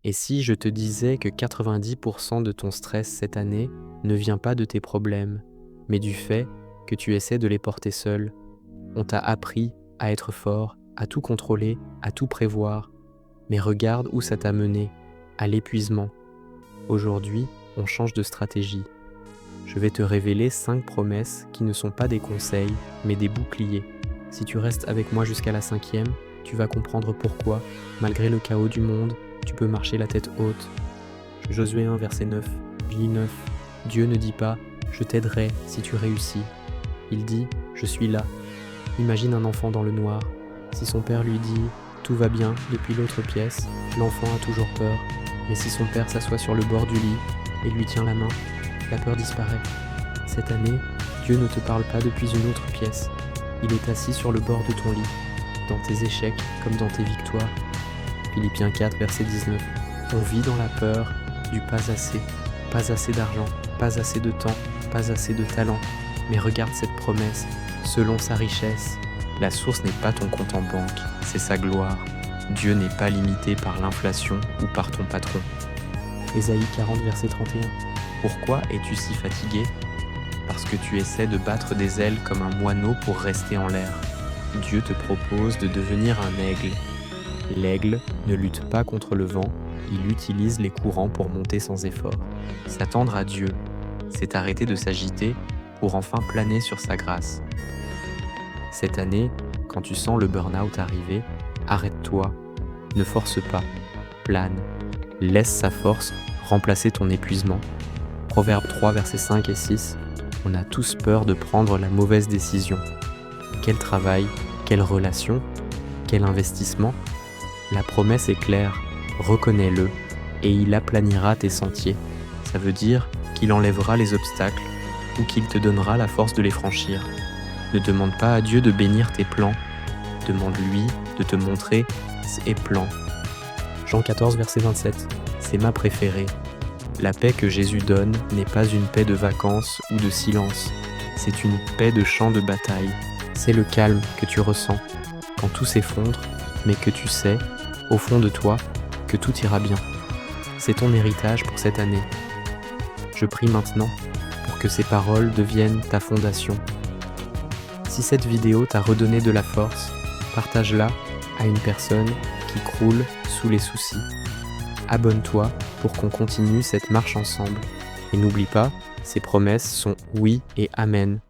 Et si je te disais que 90% de ton stress cette année ne vient pas de tes problèmes, mais du fait que tu essaies de les porter seul? On t'a appris à être fort, à tout contrôler, à tout prévoir. Mais regarde où ça t'a mené, à l'épuisement. Aujourd'hui, on change de stratégie. Je vais te révéler 5 promesses qui ne sont pas des conseils, mais des boucliers. Si tu restes avec moi jusqu'à la 5e, tu vas comprendre pourquoi, malgré le chaos du monde, tu peux marcher la tête haute. Josué 1, verset 9, lis 9. Dieu ne dit pas « je t'aiderai si tu réussis ». Il dit « je suis là ». Imagine un enfant dans le noir. Si son père lui dit « tout va bien » depuis l'autre pièce, l'enfant a toujours peur. Mais si son père s'assoit sur le bord du lit et lui tient la main, la peur disparaît. Cette année, Dieu ne te parle pas depuis une autre pièce. Il est assis sur le bord de ton lit, dans tes échecs comme dans tes victoires. Philippiens 4, verset 19. On vit dans la peur du pas assez d'argent, pas assez de temps, pas assez de talent. Mais regarde cette promesse, selon sa richesse. La source n'est pas ton compte en banque, c'est sa gloire. Dieu n'est pas limité par l'inflation ou par ton patron. Ésaïe 40, verset 31. Pourquoi es-tu si fatigué? Parce que tu essaies de battre des ailes comme un moineau pour rester en l'air. Dieu te propose de devenir un aigle. L'aigle ne lutte pas contre le vent, il utilise les courants pour monter sans effort. S'attendre à Dieu, c'est arrêter de s'agiter pour enfin planer sur sa grâce. Cette année, quand tu sens le burn-out arriver, arrête-toi, ne force pas, plane, laisse sa force remplacer ton épuisement. Proverbe 3, versets 5 et 6, on a tous peur de prendre la mauvaise décision. Quel travail, quelle relation, quel investissement? La promesse est claire, reconnais-le et il aplanira tes sentiers. Ça veut dire qu'il enlèvera les obstacles ou qu'il te donnera la force de les franchir. Ne demande pas à Dieu de bénir tes plans, demande-lui de te montrer ses plans. Jean 14, verset 27, c'est ma préférée. La paix que Jésus donne n'est pas une paix de vacances ou de silence, c'est une paix de champ de bataille. C'est le calme que tu ressens quand tout s'effondre, mais que tu sais, au fond de toi, que tout ira bien. C'est ton héritage pour cette année. Je prie maintenant pour que ces paroles deviennent ta fondation. Si cette vidéo t'a redonné de la force, partage-la à une personne qui croule sous les soucis. Abonne-toi pour qu'on continue cette marche ensemble. Et n'oublie pas, ces promesses sont oui et amen.